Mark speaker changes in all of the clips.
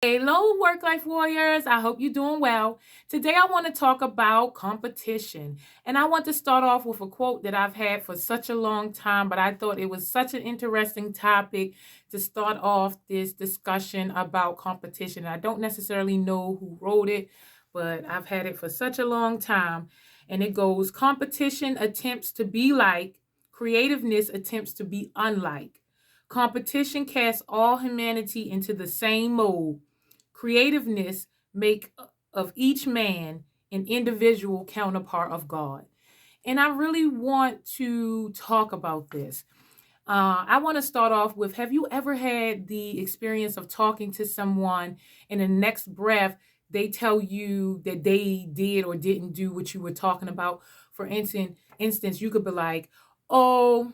Speaker 1: Hello, work life warriors. I hope you're doing well. Today, I want to talk about competition. And I want to start off with a quote that I've had for such a long time, but I thought it was such an interesting topic to start off this discussion about competition. I don't necessarily know who wrote it, but I've had it for such a long time. And it goes: competition attempts to be like, creativeness attempts to be unlike. Competition casts all humanity into the same mold. Creativeness make of each man an individual counterpart of God. And I really want to talk about this. I want to start off with, have you ever had the experience of talking to someone and the next breath they tell you that they did or didn't do what you were talking about? For instance, you could be like, oh,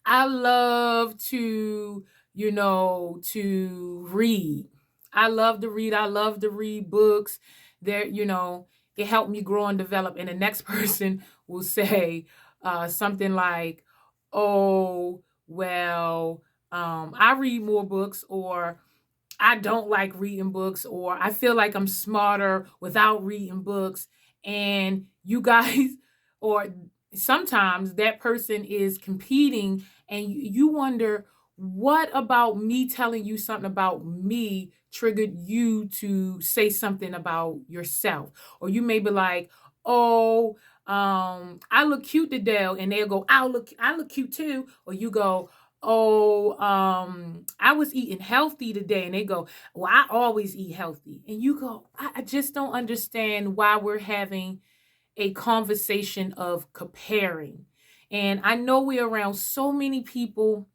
Speaker 1: I love to read. I love to read. I love to read books. It helped me grow and develop. And the next person will say something like, oh, well, I read more books, or I don't like reading books, or I feel like I'm smarter without reading books. And you guys, or sometimes that person is competing, and you wonder, what about me telling you something about me triggered you to say something about yourself? Or you may be like, oh, I look cute today, and they'll go, I look cute too. Or you go, oh, I was eating healthy today. And they go, well, I always eat healthy. And you go, I just don't understand why we're having a conversation of comparing. And I know we're around so many people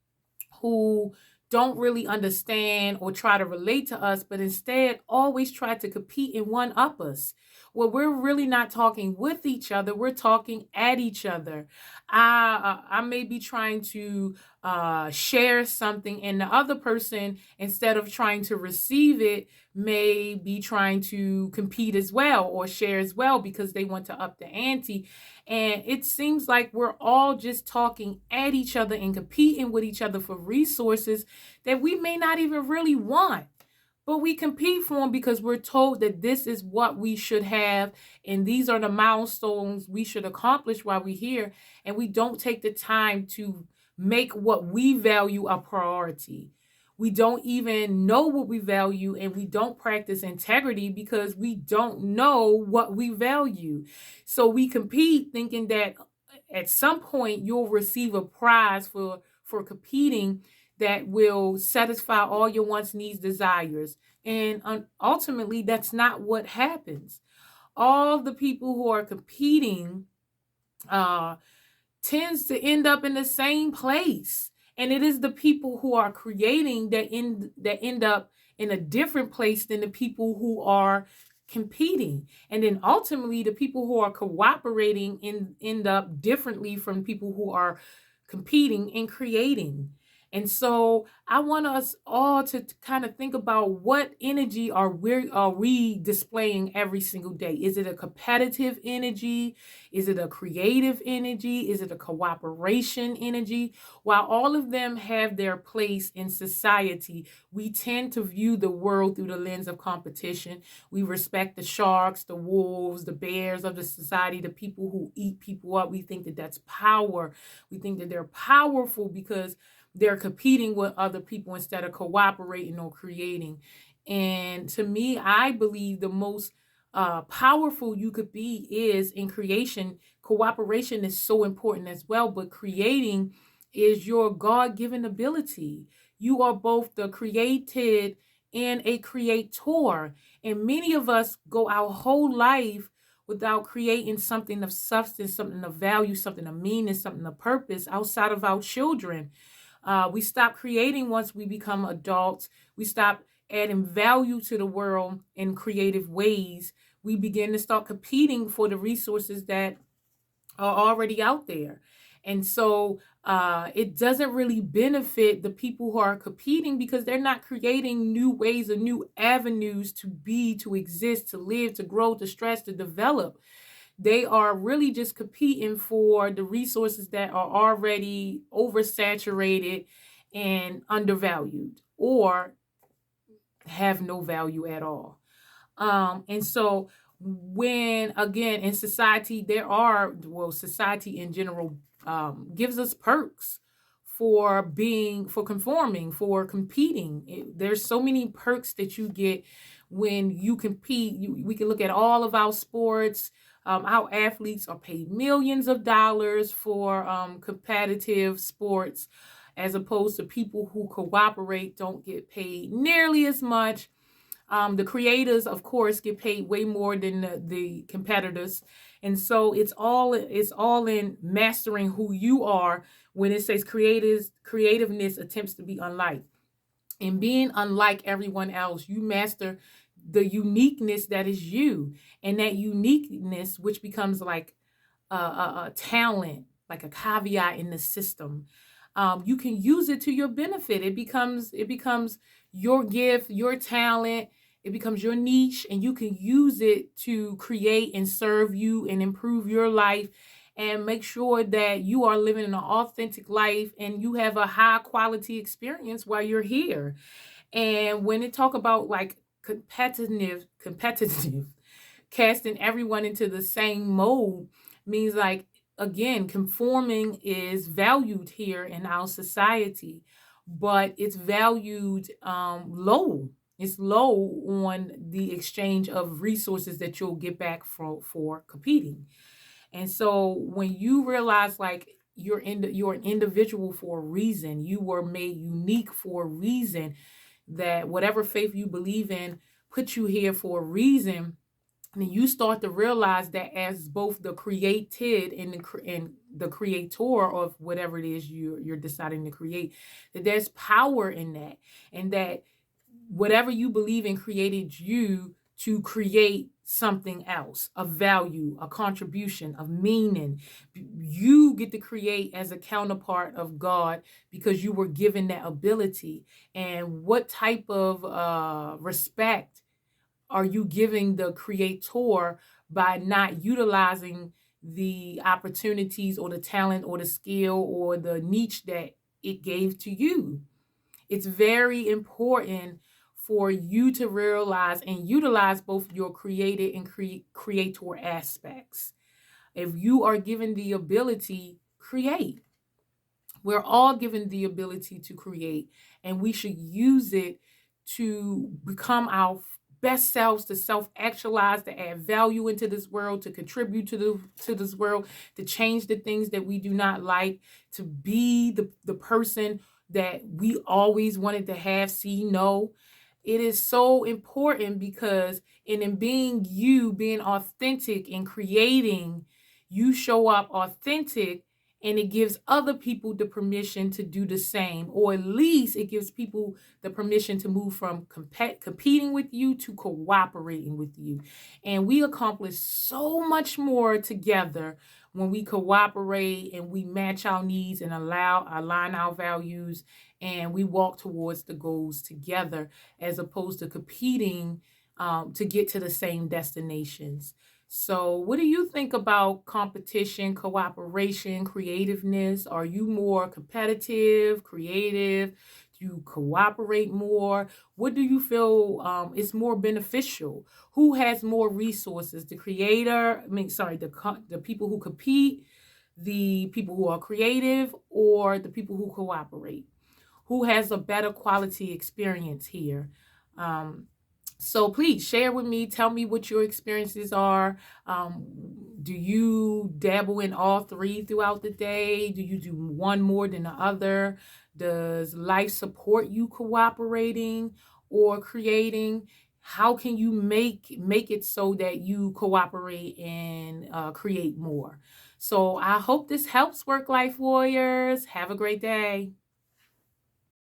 Speaker 1: who don't really understand or try to relate to us, but instead always try to compete and one up us. Well, we're really not talking with each other, we're talking at each other. I may be trying to share something, and the other person, instead of trying to receive it, may be trying to compete as well or share as well because they want to up the ante. And it seems like we're all just talking at each other and competing with each other for resources that we may not even really want. But we compete for them because we're told that this is what we should have, and these are the milestones we should accomplish while we're here. And we don't take the time to make what we value a priority. We don't even know what we value, and we don't practice integrity because we don't know what we value. So we compete thinking that at some point you'll receive a prize for competing that will satisfy all your wants, needs, desires. And ultimately, that's not what happens. All the people who are competing uh, tends to end up in the same place. And it is the people who are creating that end up in a different place than the people who are competing. And then ultimately the people who are cooperating end up differently from people who are competing and creating. And so I want us all to kind of think about, what energy are we displaying every single day? Is it a competitive energy? Is it a creative energy? Is it a cooperation energy? While all of them have their place in society, we tend to view the world through the lens of competition. We respect the sharks, the wolves, the bears of the society, the people who eat people up. We think that that's power. We think that they're powerful because they're competing with other people instead of cooperating or creating. And to me, I believe the most powerful you could be is in creation. Cooperation is so important as well, but creating is your God given ability. You are both the created and a creator. And many of us go our whole life without creating something of substance, something of value, something of meaning, something of purpose outside of our children. We stop creating once we become adults. We stop adding value to the world in creative ways. We begin to start competing for the resources that are already out there. And so it doesn't really benefit the people who are competing because they're not creating new ways or new avenues to be, to exist, to live, to grow, to stretch, to develop. They are really just competing for the resources that are already oversaturated and undervalued, or have no value at all. And so when again in society there are, well, society in general gives us perks for conforming, for competing. There's so many perks that you get when you compete. We can look at all of our sports. Our athletes are paid millions of dollars for competitive sports, as opposed to people who cooperate don't get paid nearly as much. The creators, of course, get paid way more than the competitors, and so it's all in mastering who you are. When it says creativeness attempts to be unlike, and being unlike everyone else, you master the uniqueness that is you, and that uniqueness, which becomes like a talent, like a caveat in the system. You can use it to your benefit. It becomes your gift, your talent. It becomes your niche, and you can use it to create and serve you and improve your life, and make sure that you are living an authentic life and you have a high quality experience while you're here. And when it talk about like competitive casting everyone into the same mold, means like, again, conforming is valued here in our society, but it's valued low. It's low on the exchange of resources that you'll get back for competing. And so when you realize like you're an individual for a reason, you were made unique for a reason, that whatever faith you believe in put you here for a reason, and you start to realize that as both the created and the creator of whatever it is you're deciding to create, that there's power in that, and that whatever you believe in created you to create something else of value, a contribution, of meaning. You get to create as a counterpart of God because you were given that ability. And what type of respect are you giving the creator by not utilizing the opportunities or the talent or the skill or the niche that it gave to you? It's very important for you to realize and utilize both your created and creator aspects. If you are given the ability, create. We're all given the ability to create, and we should use it to become our best selves, to self-actualize, to add value into this world, to contribute to this world, to change the things that we do not like, to be the person that we always wanted to have, see, know. It is so important because in being you, being authentic and creating, you show up authentic, and it gives other people the permission to do the same, or at least it gives people the permission to move from competing with you to cooperating with you. And we accomplish so much more together when we cooperate and we match our needs and align our values, and we walk towards the goals together, as opposed to competing to get to the same destinations. So, what do you think about competition, cooperation, creativeness? Are you more competitive, creative? Do you cooperate more? What do you feel is more beneficial? Who has more resources? The creator, the people who compete, the people who are creative, or the people who cooperate? Who has a better quality experience here? Um, so please share with me. Tell me what your experiences are. Um, do you dabble in all three throughout the day? Do you do one more than the other? Does life support you cooperating or creating? How can you make it so that you cooperate and create more? So I hope this helps, work life warriors. Have a great day.